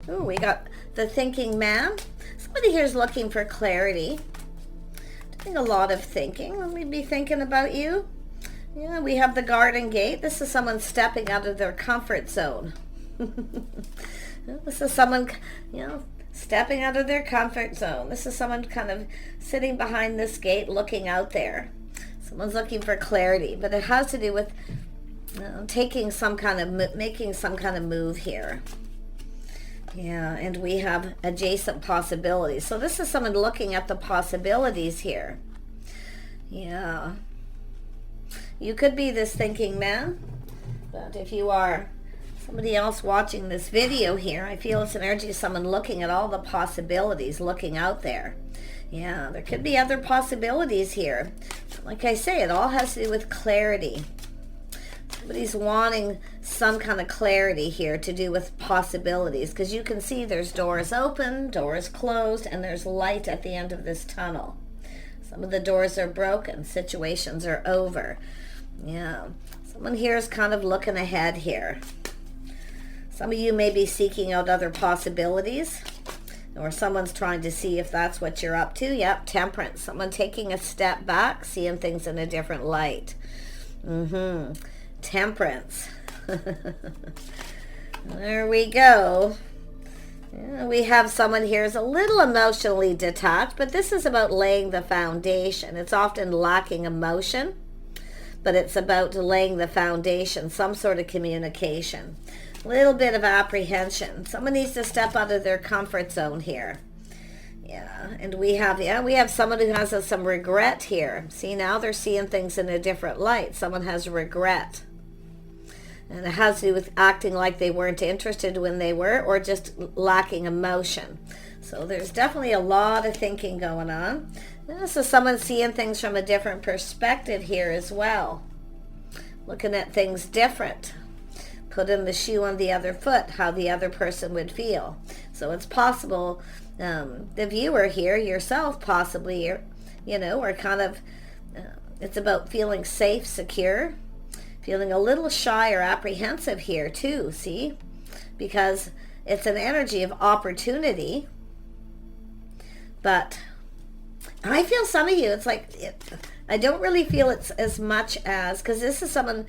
Ooh, we got the thinking man. Somebody here is looking for clarity. Doing a lot of thinking. Let me be thinking about you. Yeah, we have the garden gate. This is someone stepping out of their comfort zone. This is someone, stepping out of their comfort zone. This is someone kind of sitting behind this gate looking out there. Someone's looking for clarity, but it has to do with making some kind of move here. Yeah, and we have adjacent possibilities. So this is someone looking at the possibilities here. Yeah. You could be this thinking man, but if you are somebody else watching this video here, I feel it's an energy of someone looking at all the possibilities, looking out there. Yeah, there could be other possibilities here. Like I say, it all has to do with clarity. Somebody's wanting some kind of clarity here to do with possibilities, because you can see there's doors open, doors closed, and there's light at the end of this tunnel. Some of the doors are broken, situations are over. Yeah, someone here is kind of looking ahead here. Some of you may be seeking out other possibilities, or someone's trying to see if that's what you're up to. Yep, temperance. Someone taking a step back, seeing things in a different light. Temperance. There we go. Yeah, we have someone here who's a little emotionally detached, but this is about laying the foundation. It's often lacking emotion, but it's about laying the foundation, some sort of communication. A little bit of apprehension. Someone needs to step out of their comfort zone here. Yeah, and we have someone who has some regret here. See, now they're seeing things in a different light. Someone has regret. And it has to do with acting like they weren't interested when they were, or just lacking emotion. So there's definitely a lot of thinking going on. And this is someone seeing things from a different perspective here as well. Looking at things different. Putting the shoe on the other foot, how the other person would feel. So it's possible, the viewer here, yourself possibly, are kind of, it's about feeling safe, secure, feeling a little shy or apprehensive here too, see? Because it's an energy of opportunity. But I feel some of you, it's like, I don't really feel it's as much as, because this is someone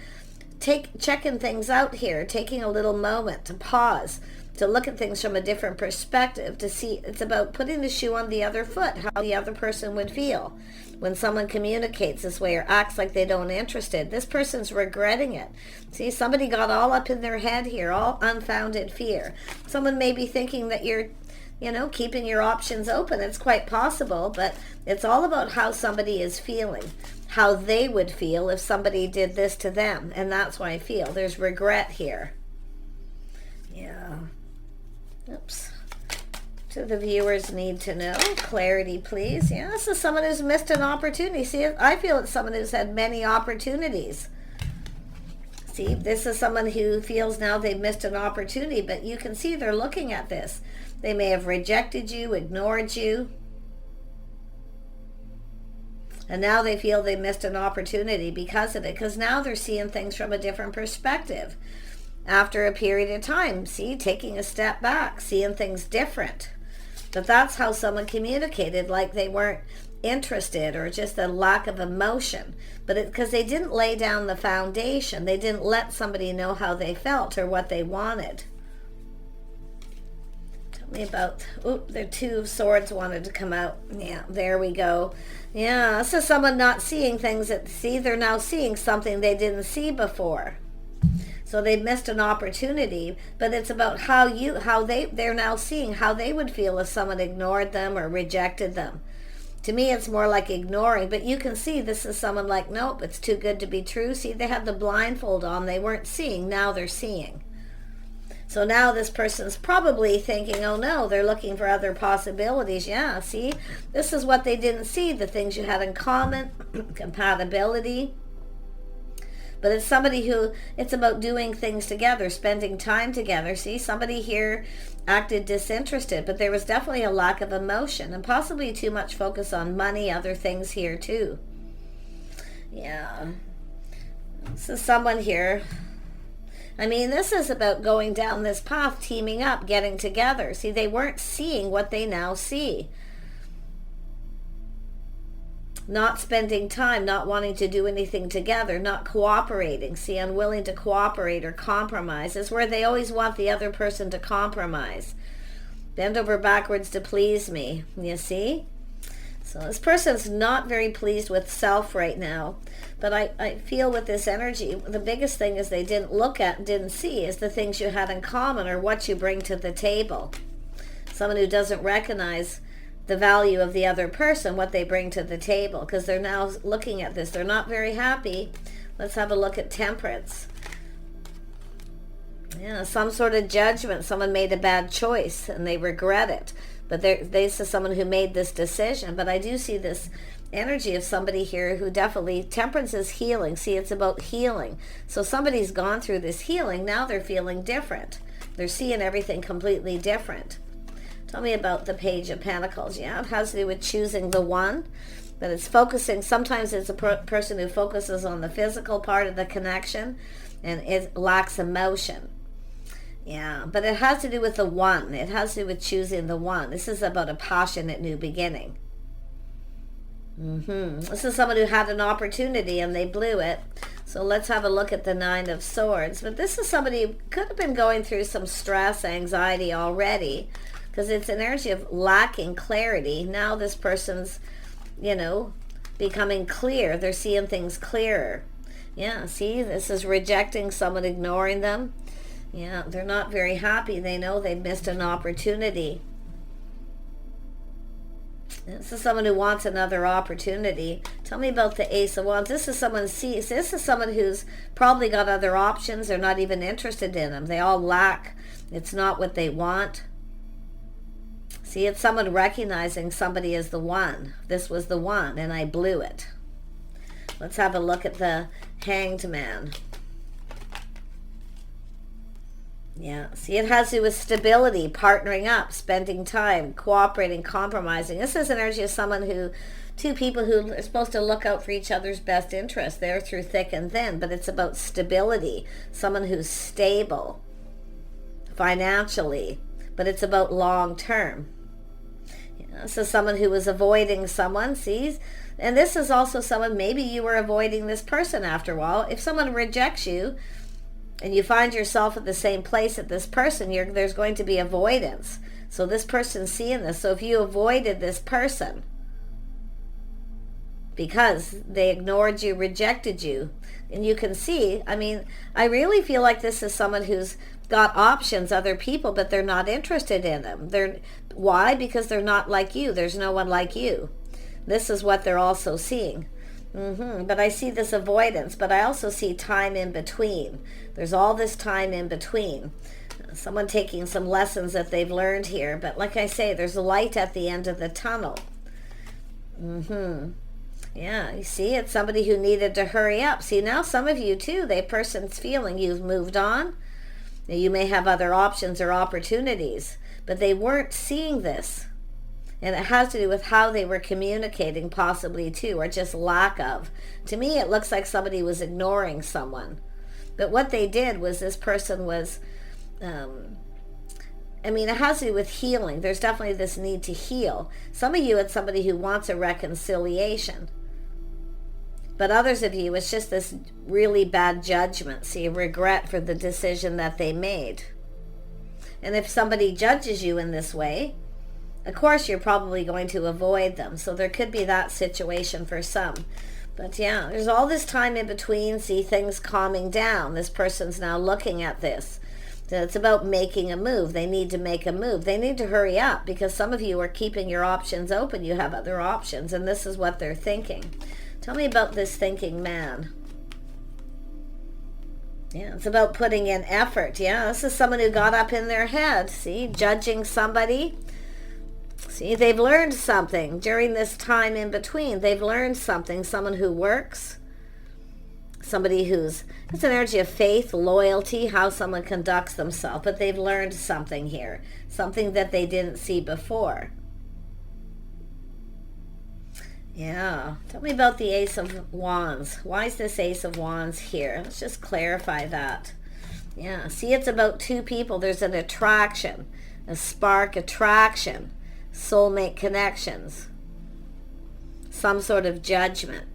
checking things out here, taking a little moment to pause, to look at things from a different perspective, to see. It's about putting the shoe on the other foot, how the other person would feel when someone communicates this way or acts like they don't interested. This person's regretting it. See, somebody got all up in their head here, all unfounded fear. Someone may be thinking that you're keeping your options open. It's quite possible, but it's all about how somebody is feeling, how they would feel if somebody did this to them. And that's why I feel there's regret here. Yeah. Oops. Do the viewers need to know? Clarity, please. Yeah, this is someone who's missed an opportunity. See, I feel it's someone who's had many opportunities. See, this is someone who feels now they've missed an opportunity, but you can see they're looking at this. They may have rejected you, ignored you, and now they feel they missed an opportunity because of it, because now they're seeing things from a different perspective. After a period of time, see, taking a step back, seeing things different. But that's how someone communicated, like they weren't interested or just a lack of emotion. But because they didn't lay down the foundation, they didn't let somebody know how they felt or what they wanted. Tell me about, the Two of Swords wanted to come out. Yeah, there we go. Yeah, this is someone not seeing things they're now seeing something they didn't see before. So they missed an opportunity, but it's about they're now seeing how they would feel if someone ignored them or rejected them. To me, it's more like ignoring, but you can see this is someone like, nope, it's too good to be true. See, they had the blindfold on. They weren't seeing. Now they're seeing. So now this person's probably thinking, oh no, they're looking for other possibilities. Yeah, see, this is what they didn't see, the things you had in common, compatibility. But it's somebody who, it's about doing things together, spending time together. See, somebody here acted disinterested, but there was definitely a lack of emotion and possibly too much focus on money, other things here too. Yeah. This is someone here I mean, this is about going down this path, teaming up, getting together. See, they weren't seeing what they now see. Not spending time, not wanting to do anything together, not cooperating. See, unwilling to cooperate or compromise is where they always want the other person to compromise. Bend over backwards to please me. You see? So this person's not very pleased with self right now. But I feel with this energy, the biggest thing is they didn't look at and didn't see is the things you had in common or what you bring to the table. Someone who doesn't recognize the value of the other person, what they bring to the table, because they're now looking at this. They're not very happy. Let's have a look at Temperance. Yeah, some sort of judgment. Someone made a bad choice and they regret it. But this is someone who made this decision. But I do see this energy of somebody here who definitely, Temperance is healing. See, it's about healing. So somebody's gone through this healing. Now they're feeling different. They're seeing everything completely different. Tell me about the Page of Pentacles. Yeah, it has to do with choosing the one. But it's focusing. Sometimes it's a person who focuses on the physical part of the connection and it lacks emotion. Yeah, but it has to do with the one. It has to do with choosing the one. This is about a passionate new beginning. This is someone who had an opportunity and they blew it. So let's have a look at the Nine of Swords. But this is somebody who could have been going through some stress, anxiety already, because it's an energy of lacking clarity. Now this person's, becoming clear. They're seeing things clearer. Yeah, see, this is rejecting someone, ignoring them. Yeah, they're not very happy. They know they've missed an opportunity. This is someone who wants another opportunity. Tell me about the Ace of Wands. This is someone who's probably got other options. They're not even interested in them. They all lack. It's not what they want. See, it's someone recognizing somebody as the one. This was the one, and I blew it. Let's have a look at the Hanged Man. Yeah, see, it has to do with stability, partnering up, spending time, cooperating, compromising. This is an energy of someone who, two people who are supposed to look out for each other's best interest. They're through thick and thin, but it's about stability, someone who's stable financially, but it's about long term. So someone who was avoiding someone, sees, and this is also someone, maybe you were avoiding this person after a while. If someone rejects you, and you find yourself at the same place at this person, there's going to be avoidance. So this person's seeing this. So if you avoided this person because they ignored you, rejected you, and you can see, I really feel like this is someone who's got options, other people, but they're not interested in them. Why? Because they're not like you. There's no one like you. This is what they're also seeing. But I see this avoidance, but I also see time in between. There's all this time in between. Someone taking some lessons that they've learned here. But like I say, there's a light at the end of the tunnel. Yeah, you see, it's somebody who needed to hurry up. See, now some of you too, the person's feeling you've moved on. You may have other options or opportunities, but they weren't seeing this. And it has to do with how they were communicating possibly too, or just lack of. To me, it looks like somebody was ignoring someone. But what they did was this person was, it has to do with healing. There's definitely this need to heal. Some of you, it's somebody who wants a reconciliation. But others of you, it's just this really bad judgment. See, regret for the decision that they made. And if somebody judges you in this way, of course, you're probably going to avoid them. So there could be that situation for some. But yeah, there's all this time in between. See, things calming down. This person's now looking at this. So it's about making a move. They need to make a move. They need to hurry up because some of you are keeping your options open. You have other options, and this is what they're thinking. Tell me about this thinking man. Yeah, it's about putting in effort. Yeah, this is someone who got up in their head. See, judging somebody. See, they've learned something during this time in between. They've learned something. Someone who works, somebody it's an energy of faith, loyalty, how someone conducts themselves. But they've learned something here, something that they didn't see before. Yeah, tell me about the Ace of Wands. Why is this Ace of Wands here? Let's just clarify that. Yeah, see, it's about two people. There's an attraction, a spark attraction, soulmate connections, some sort of judgment.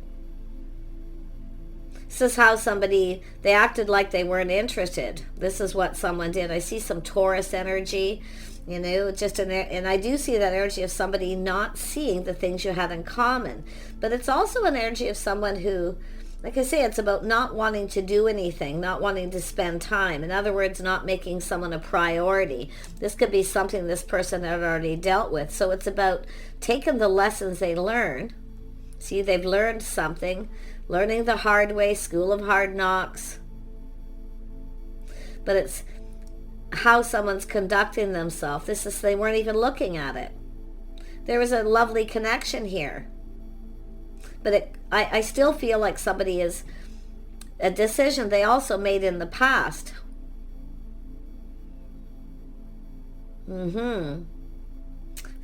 This is how somebody, they acted like they weren't interested. This is what someone did. I see some Taurus energy, and I do see that energy of somebody not seeing the things you had in common. But it's also an energy of someone who, like I say, it's about not wanting to do anything, not wanting to spend time. In other words, not making someone a priority. This could be something this person had already dealt with. So it's about taking the lessons they learn. See, they've learned something, learning the hard way, school of hard knocks. But it's how someone's conducting themselves. They weren't even looking at it. There was a lovely connection here. But I still feel like somebody is a decision they also made in the past.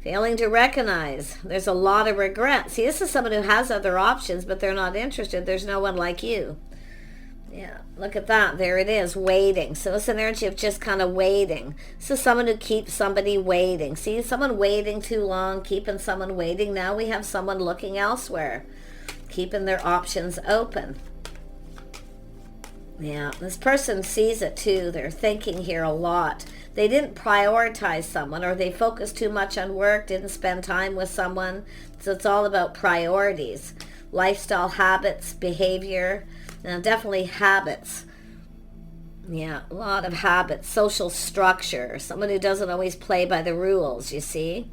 Failing to recognize. There's a lot of regret. See, this is someone who has other options, but they're not interested. There's no one like you. Yeah, look at that. There it is, waiting. So it's an energy of just kind of waiting. This is someone who keeps somebody waiting. See, someone waiting too long, keeping someone waiting. Now we have someone looking elsewhere, keeping their options open. Yeah, this person sees it too. They're thinking here a lot. They didn't prioritize someone, or they focused too much on work, didn't spend time with someone. So it's all about priorities, lifestyle habits, behavior. Now, definitely habits. Yeah, a lot of habits. Social structure. Someone who doesn't always play by the rules, you see.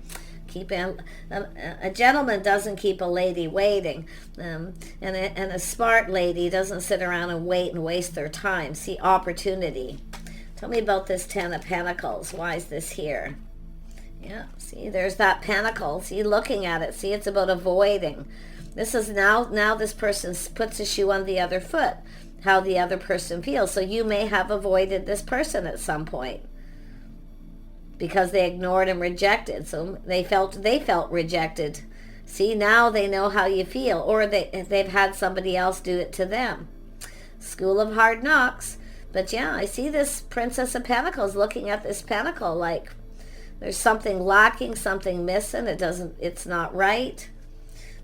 A gentleman doesn't keep a lady waiting. And a smart lady doesn't sit around and wait and waste their time. See, opportunity. Tell me about this Ten of Pentacles. Why is this here? Yeah, see, there's that pentacle. See, looking at it. See, it's about avoiding. This is now this person puts a shoe on the other foot, how the other person feels. So you may have avoided this person at some point because they ignored and rejected. So they felt rejected. See, now they know how you feel, or they've had somebody else do it to them. School of hard knocks. But yeah, I see this Princess of Pentacles looking at this pentacle like there's something lacking, something missing. It's not right.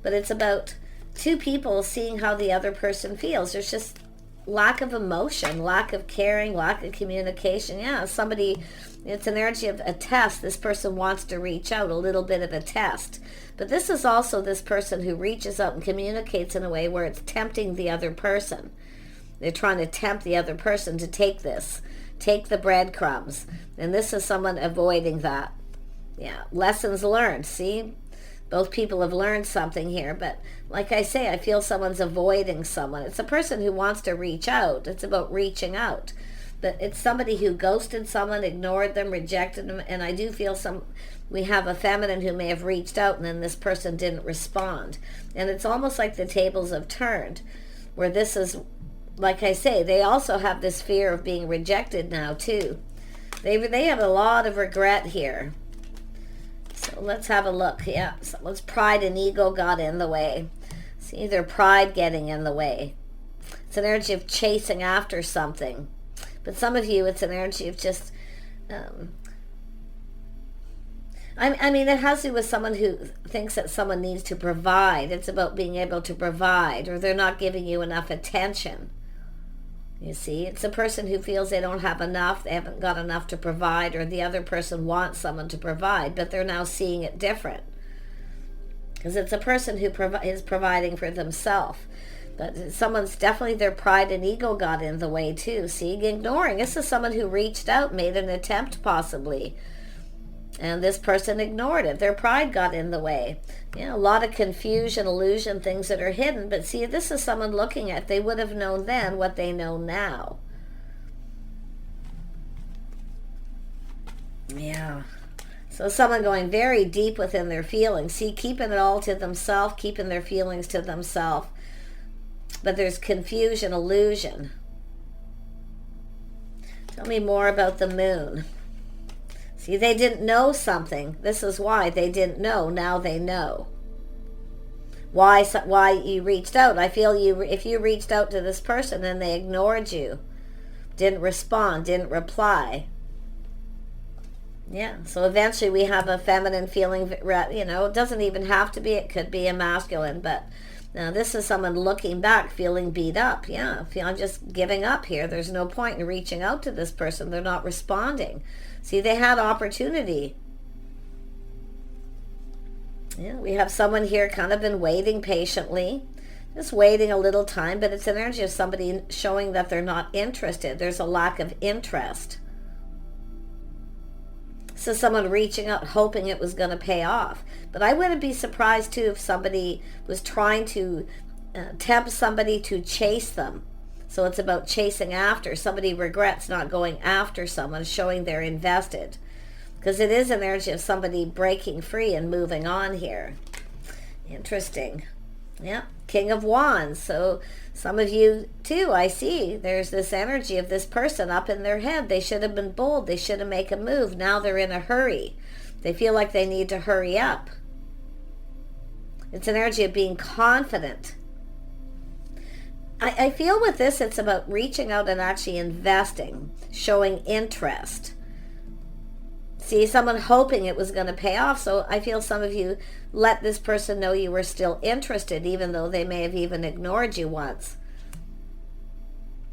But it's about two people seeing how the other person feels. There's just lack of emotion, lack of caring, lack of communication. Yeah, it's an energy of a test. This person wants to reach out, a little bit of a test. But this is also this person who reaches out and communicates in a way where it's tempting the other person. They're trying to tempt the other person to take the breadcrumbs. And this is someone avoiding that. Yeah, lessons learned. See? Both people have learned something here, but like I say, I feel someone's avoiding someone. It's a person who wants to reach out. It's about reaching out. But it's somebody who ghosted someone, ignored them, rejected them, and I do feel we have a feminine who may have reached out and then this person didn't respond. And it's almost like the tables have turned, where this is, like I say, they also have this fear of being rejected now too. They have a lot of regret here. So let's have a look. Yeah, someone's pride and ego got in the way. See, their pride getting in the way. It's an energy of chasing after something. But some of you, it's an energy of just, I mean, it has to do with someone who thinks that someone needs to provide. It's about being able to provide, or they're not giving you enough attention. You see, it's a person who feels they don't have enough, they haven't got enough to provide, or the other person wants someone to provide, but they're now seeing it different. Because it's a person who is providing for themselves. But someone's definitely, their pride and ego got in the way too. See, ignoring. This is someone who reached out, made an attempt possibly. And this person ignored it. Their pride got in the way. A lot of confusion, illusion, things that are hidden. But see, this is someone looking at, they would have known then what they know now. Yeah. So someone going very deep within their feelings. See, keeping it all to themselves, keeping their feelings to themselves. But there's confusion, illusion. Tell me more about the moon. See, they didn't know something. This is why they didn't know. Now they know. Why you reached out. I feel if you reached out to this person and they ignored you, didn't respond, didn't reply. Yeah, so eventually we have a feminine feeling, you know, it doesn't even have to be, it could be a masculine, but now this is someone looking back, feeling beat up. Yeah, I'm just giving up here. There's no point in reaching out to this person. They're not responding. See, they had opportunity. Yeah, we have someone here kind of been waiting patiently, just waiting a little time, but it's energy of somebody showing that they're not interested. There's a lack of interest. So someone reaching out, hoping it was going to pay off. But I wouldn't be surprised, too, if somebody was trying to tempt somebody to chase them. So it's about chasing after. Somebody regrets not going after someone, showing they're invested. Because it is an energy of somebody breaking free and moving on here. Interesting. Yeah, King of Wands. So some of you too, I see there's this energy of this person up in their head. They should have been bold. They should have made a move. Now they're in a hurry. They feel like they need to hurry up. It's an energy of being confident. I feel with this, it's about reaching out and actually investing, showing interest. See, someone hoping it was going to pay off. So I feel some of you let this person know you were still interested, even though they may have even ignored you once.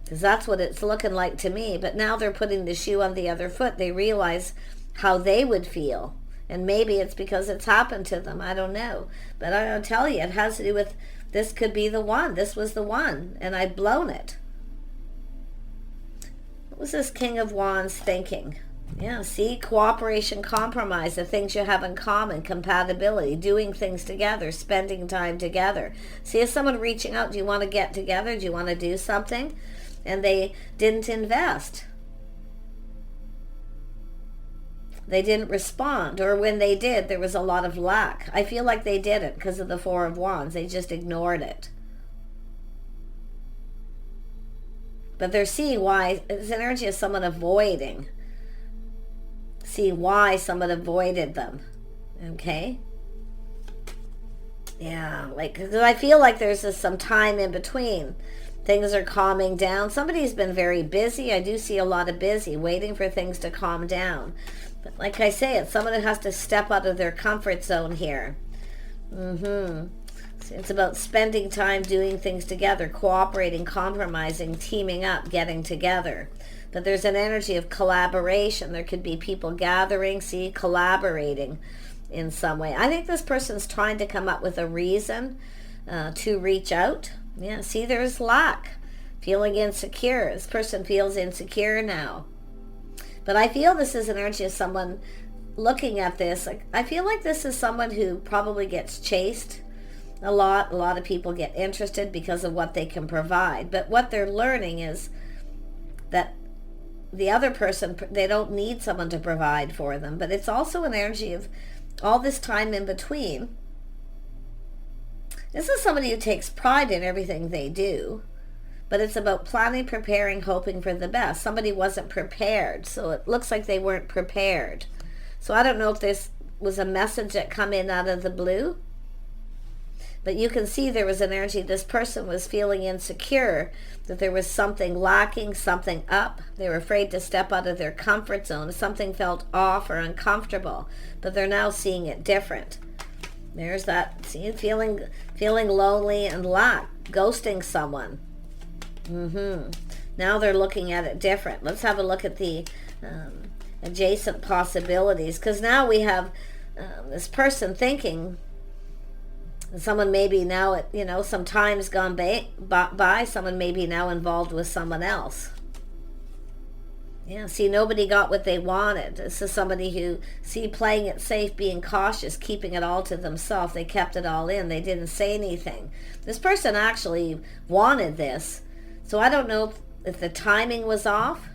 Because that's what it's looking like to me. But now they're putting the shoe on the other foot. They realize how they would feel. And maybe it's because it's happened to them. I don't know. But I'll tell you, it has to do with this could be the one. This was the one. And I've blown it. What was this King of Wands thinking? Yeah, see, cooperation, compromise, the things you have in common, compatibility, doing things together, spending time together. See, if someone reaching out, do you want to get together? Do you want to do something? And they didn't invest. They didn't respond, or when they did, there was a lot of lack. I feel like they didn't because of the Four of Wands. They just ignored it. But they're seeing why. It's an energy of someone avoiding. See why someone avoided them. Okay? Yeah, like, because I feel like there's some time in between. Things are calming down. Somebody's been very busy. I do see a lot of busy, waiting for things to calm down. But like I say, it's someone who has to step out of their comfort zone here. It's about spending time doing things together, cooperating, compromising, teaming up, getting together. But there's an energy of collaboration. There could be people gathering, see, collaborating in some way. I think this person's trying to come up with a reason to reach out. Yeah, see, there's lack. Feeling insecure. This person feels insecure now. But I feel this is an energy of someone looking at this. I feel like this is someone who probably gets chased a lot. A lot of people get interested because of what they can provide. But what they're learning is that the other person, they don't need someone to provide for them. But it's also an energy of all this time in between. This is somebody who takes pride in everything they do. But it's about planning, preparing, hoping for the best. Somebody wasn't prepared. So it looks like they weren't prepared. So I don't know if this was a message that come in out of the blue. But you can see there was an energy. This person was feeling insecure, that there was something lacking, something up. They were afraid to step out of their comfort zone. Something felt off or uncomfortable, but they're now seeing it different. There's that, see, feeling lonely and lack, ghosting someone. Now they're looking at it different. Let's have a look at the adjacent possibilities, because now we have this person thinking. Someone maybe now, some time's gone by, someone may be now involved with someone else. Yeah, see, nobody got what they wanted. This is somebody who, playing it safe, being cautious, keeping it all to themselves. They kept it all in. They didn't say anything. This person actually wanted this. So I don't know if the timing was off.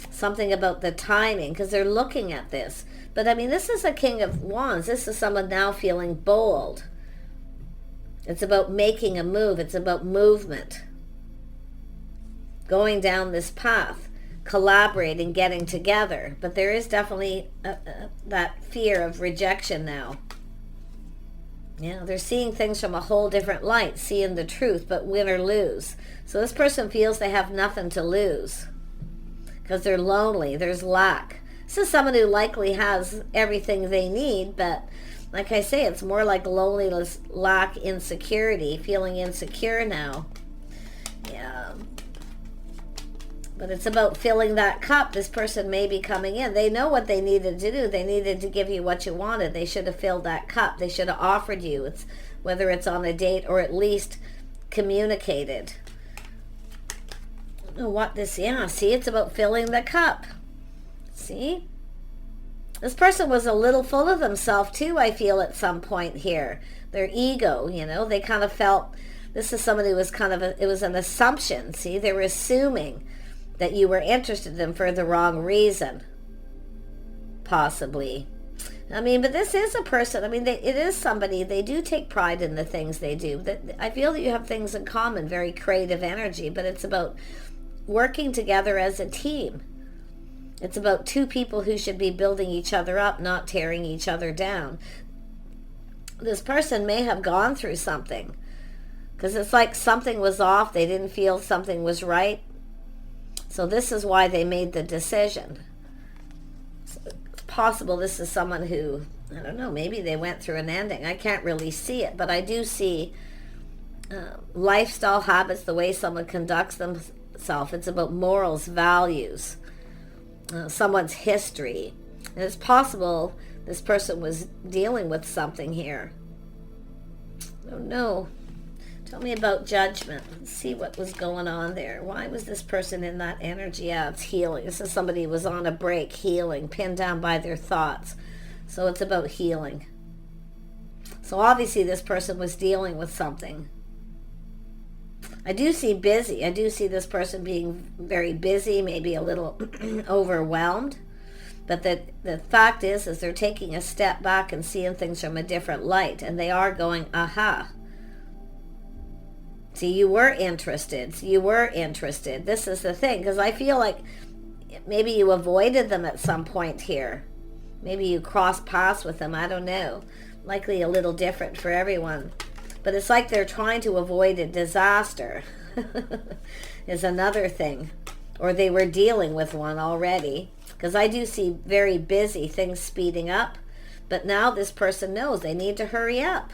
Something about the timing, because they're looking at this. But I mean, this is a King of Wands. This is someone now feeling bold. It's about making a move. It's about movement. Going down this path. Collaborating, getting together. But there is definitely that fear of rejection now. Yeah, they're seeing things from a whole different light. Seeing the truth, but win or lose. So this person feels they have nothing to lose. because they're lonely. There's lack. This is someone who likely has everything they need, but like I say, it's more like loneliness, lack, insecurity, feeling insecure now. Yeah. But it's about filling that cup. This person may be coming in. They know what they needed to do. They needed to give you what you wanted. They should have filled that cup. They should have offered you, whether it's on a date or at least communicated. I don't know what this, yeah, see, it's about filling the cup. See? This person was a little full of themselves too, I feel, at some point here. Their ego, they kind of felt, this is somebody who was it was an assumption. See, they were assuming that you were interested in them for the wrong reason. Possibly. I mean, but this is a person, it is somebody, they do take pride in the things they do. I feel that you have things in common, very creative energy, but it's about working together as a team. It's about two people who should be building each other up, not tearing each other down. This person may have gone through something, because it's like something was off. They didn't feel something was right. So this is why they made the decision. So it's possible this is someone who, I don't know, maybe they went through an ending. I can't really see it, but I do see lifestyle habits, the way someone conducts themselves. It's about morals, values. Someone's history. And it's possible this person was dealing with something here. I don't know. Tell me about judgment. Let's see what was going on there. Why was this person in that energy? Yeah, it's healing. This is somebody who was on a break, healing, pinned down by their thoughts. So it's about healing. So obviously this person was dealing with something. I do see busy. I do see this person being very busy, maybe a little overwhelmed. But the fact is they're taking a step back and seeing things from a different light. And they are going, aha. See, you were interested. You were interested. This is the thing. Because I feel like maybe you avoided them at some point here. Maybe you crossed paths with them. I don't know. Likely a little different for everyone. But it's like they're trying to avoid a disaster is another thing. Or they were dealing with one already. Because I do see very busy things speeding up. But now this person knows they need to hurry up.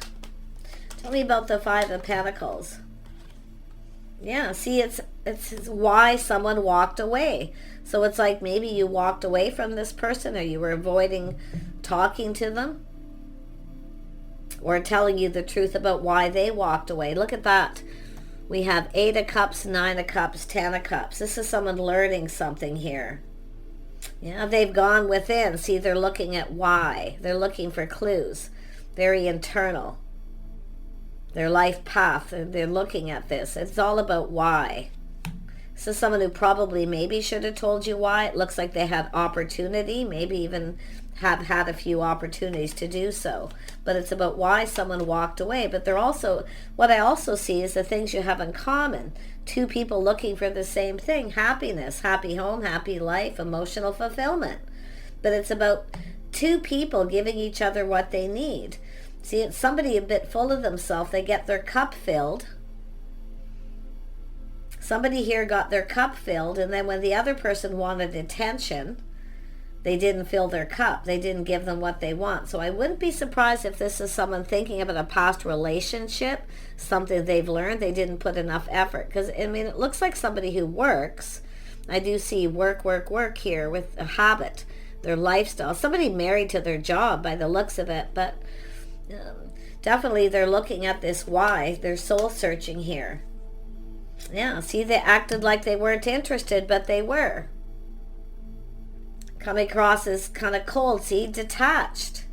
Tell me about the Five of Pentacles. Yeah, see, it's why someone walked away. So it's like maybe you walked away from this person, or you were avoiding talking to them, or telling you the truth about why they walked away. Look at that. We have 8 of Cups, 9 of Cups, 10 of Cups. This is someone learning something here. Yeah, they've gone within. See, they're looking at why. They're looking for clues. Very internal. Their life path. They're looking at this. It's all about why. This is someone who probably maybe should have told you why. It looks like they had opportunity, maybe even have had a few opportunities to do so. But it's about why someone walked away. But they're also, what I also see is the things you have in common. Two people looking for the same thing. Happiness, happy home, happy life, emotional fulfillment. But it's about two people giving each other what they need. See, it's somebody a bit full of themselves. They get their cup filled. Somebody here got their cup filled, and then when the other person wanted attention, they didn't fill their cup. They didn't give them what they want. So I wouldn't be surprised if this is someone thinking about a past relationship, something they've learned. They didn't put enough effort. Because, I mean, it looks like somebody who works. I do see work, work, work here with a habit, their lifestyle. Somebody married to their job by the looks of it, but definitely they're looking at this why. They're soul searching here. Yeah, see, they acted like they weren't interested, but they were. Coming across as kind of cold, see, detached.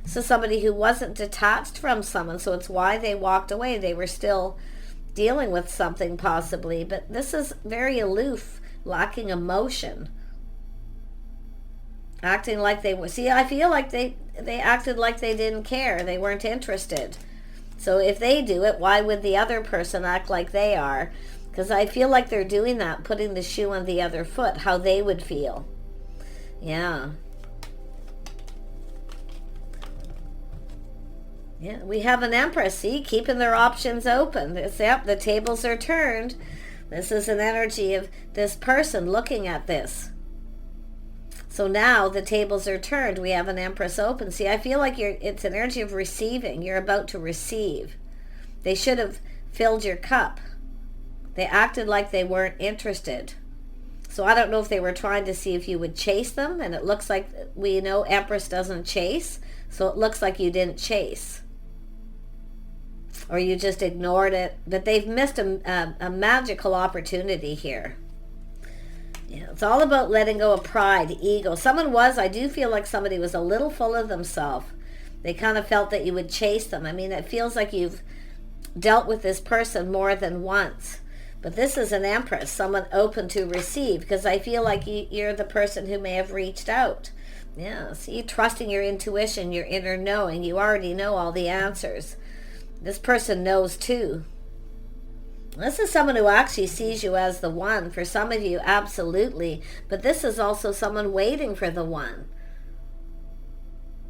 So somebody who wasn't detached from someone, so it's why they walked away. They were still dealing with something possibly, but this is very aloof, lacking emotion. Acting like they were, see, I feel like they acted like they didn't care. They weren't interested. So if they do it, why would the other person act like they are? Because I feel like they're doing that, putting the shoe on the other foot, how they would feel. Yeah. Yeah, we have an Empress, see, keeping their options open. Yep, the tables are turned. This is an energy of this person looking at this. So now the tables are turned. We have an Empress open. See, I feel like it's an energy of receiving. You're about to receive. They should have filled your cup. They acted like they weren't interested. So I don't know if they were trying to see if you would chase them, and it looks like, we know Empress doesn't chase, so it looks like you didn't chase. Or you just ignored it. But they've missed a magical opportunity here. Yeah, it's all about letting go of pride, ego. I do feel like somebody was a little full of themselves. They kind of felt that you would chase them. I mean, it feels like you've dealt with this person more than once. But this is an Empress, someone open to receive, because I feel like you're the person who may have reached out. Yeah, see, trusting your intuition, your inner knowing. You already know all the answers. This person knows too. This is someone who actually sees you as the one. For some of you, absolutely. But this is also someone waiting for the one.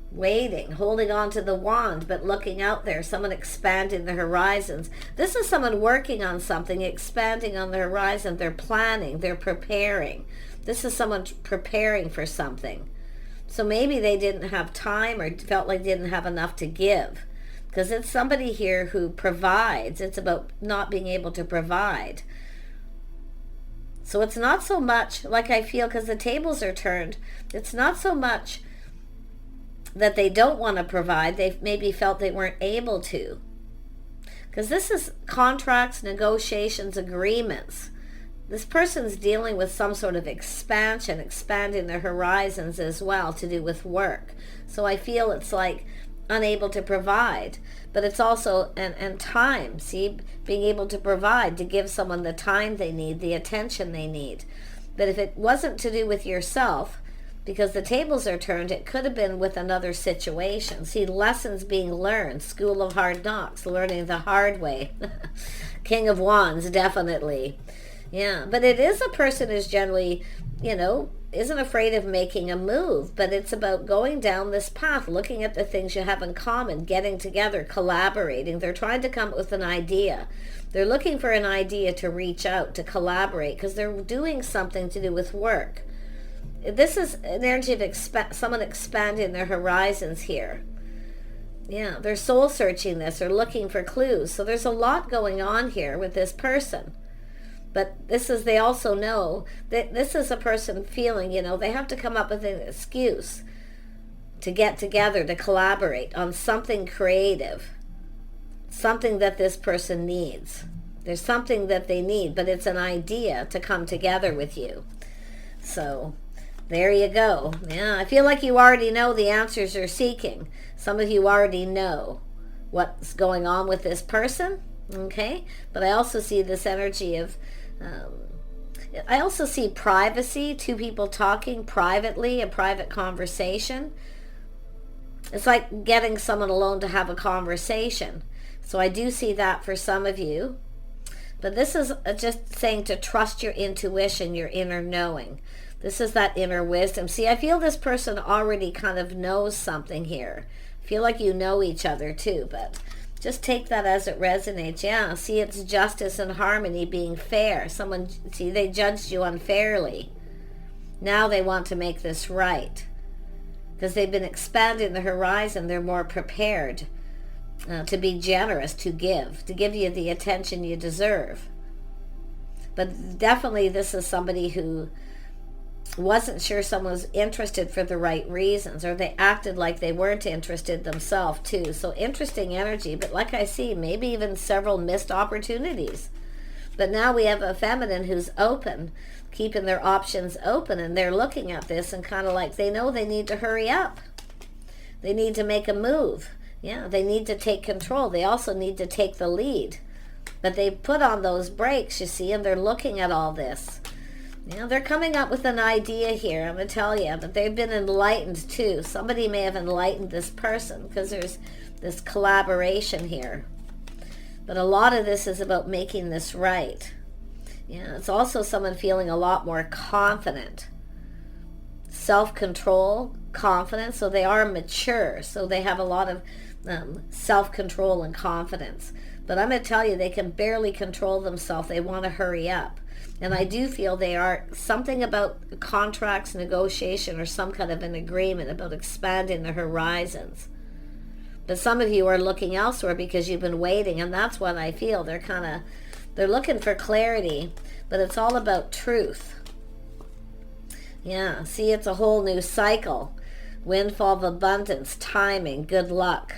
Waiting, holding on to the wand, but looking out there. Someone expanding the horizons. This is someone working on something, expanding on the horizon. They're planning, they're preparing. This is someone preparing for something. So maybe they didn't have time or felt like they didn't have enough to give. Because it's somebody here who provides. It's about not being able to provide. So it's not so much, like I feel, because the tables are turned, it's not so much that they don't want to provide. They maybe felt they weren't able to. Because this is contracts, negotiations, agreements. This person's dealing with some sort of expansion, expanding their horizons as well, to do with work. So I feel it's like unable to provide, but it's also and time. See, being able to provide, to give someone the time they need, the attention they need. But if it wasn't to do with yourself, because the tables are turned, it could have been with another situation. See, lessons being learned, school of hard knocks, learning the hard way. King of Wands, definitely. Yeah, but it is a person who's generally, isn't afraid of making a move, but it's about going down this path, looking at the things you have in common, getting together, collaborating. They're trying to come up with an idea. They're looking for an idea to reach out, to collaborate, because they're doing something to do with work. This is an energy of someone expanding their horizons here. Yeah, they're soul searching this, or looking for clues. So there's a lot going on here with this person. But they also know that this is a person feeling, they have to come up with an excuse to get together, to collaborate on something creative, something that this person needs. There's something that they need, but it's an idea to come together with you. So there you go. Yeah, I feel like you already know the answers you're seeking. Some of you already know what's going on with this person, okay? But I also see this energy of I also see privacy, two people talking privately, a private conversation. It's like getting someone alone to have a conversation. So I do see that for some of you. But this is just saying to trust your intuition, your inner knowing. This is that inner wisdom. See, I feel this person already kind of knows something here. I feel like you know each other too, but just take that as it resonates. Yeah, see, it's justice and harmony, being fair. They judged you unfairly. Now they want to make this right. Because they've been expanding the horizon, they're more prepared to be generous, to give you the attention you deserve. But definitely this is somebody who wasn't sure someone was interested for the right reasons, or they acted like they weren't interested themselves too. So interesting energy, but like I see, maybe even several missed opportunities. But now we have a feminine who's open, keeping their options open, and they're looking at this and kind of like they know they need to hurry up. They need to make a move. Yeah, they need to take control. They also need to take the lead. But they put on those brakes, you see, and they're looking at all this. They're coming up with an idea here, I'm going to tell you, but they've been enlightened too. Somebody may have enlightened this person because there's this collaboration here. But a lot of this is about making this right. Yeah, it's also someone feeling a lot more confident. Self-control, confidence, so they are mature. So they have a lot of self-control and confidence. But I'm going to tell you, they can barely control themselves. They want to hurry up. And I do feel they are something about contracts, negotiation, or some kind of an agreement about expanding the horizons. But some of you are looking elsewhere because you've been waiting, and that's what I feel. They're looking for clarity, but it's all about truth. Yeah, see, it's a whole new cycle. Windfall of abundance, timing, good luck.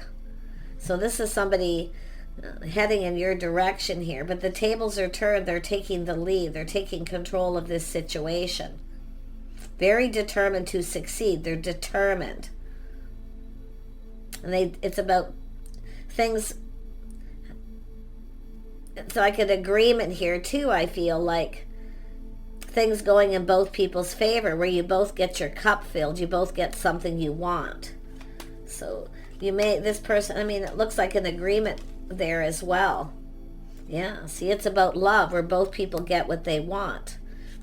So this is somebody heading in your direction here, but the tables are turned. They're taking the lead. They're taking control of this situation. Very determined to succeed. They're determined. And it's about things. It's like an agreement here too, I feel like. Things going in both people's favor, where you both get your cup filled. You both get something you want. So this person, I mean, it looks like an agreement there as well. Yeah, see, it's about love, where both people get what they want.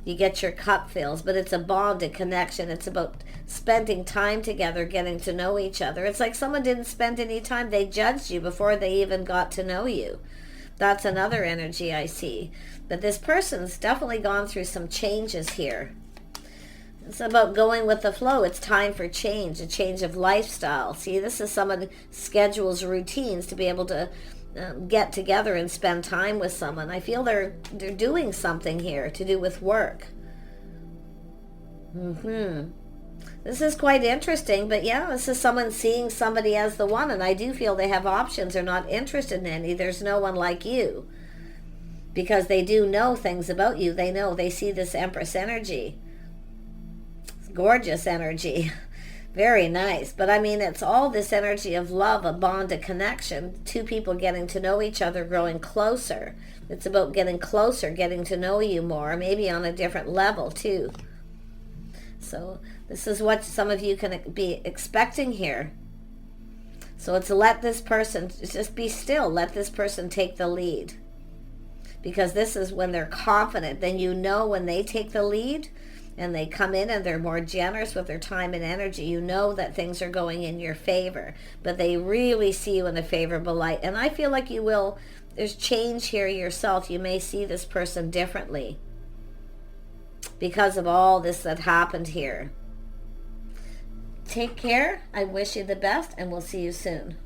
You get your cup filled, but it's a bond, a connection. It's about spending time together, getting to know each other. It's like someone didn't spend any time. They judged you before they even got to know you. That's another energy I see. But this person's definitely gone through some changes here. It's about going with the flow. It's time for change, a change of lifestyle. See, this is someone schedules routines to be able to get together and spend time with someone. I feel they're doing something here to do with work. This is quite interesting, but yeah, this is someone seeing somebody as the one, and I do feel they have options. They're not interested in any. There's no one like you, because they do know things about you. They see this Empress energy. Gorgeous energy. Very nice. But I mean, it's all this energy of love, a bond, a connection, two people getting to know each other, growing closer. It's about getting closer, getting to know you more, maybe on a different level too. So this is what some of you can be expecting here. So it's let this person, just be still, let this person take the lead. Because this is when they're confident. Then you know when they take the lead, and they come in and they're more generous with their time and energy, you know that things are going in your favor. But they really see you in a favorable light. And I feel like you will, there's change here yourself. You may see this person differently because of all this that happened here. Take care. I wish you the best, and we'll see you soon.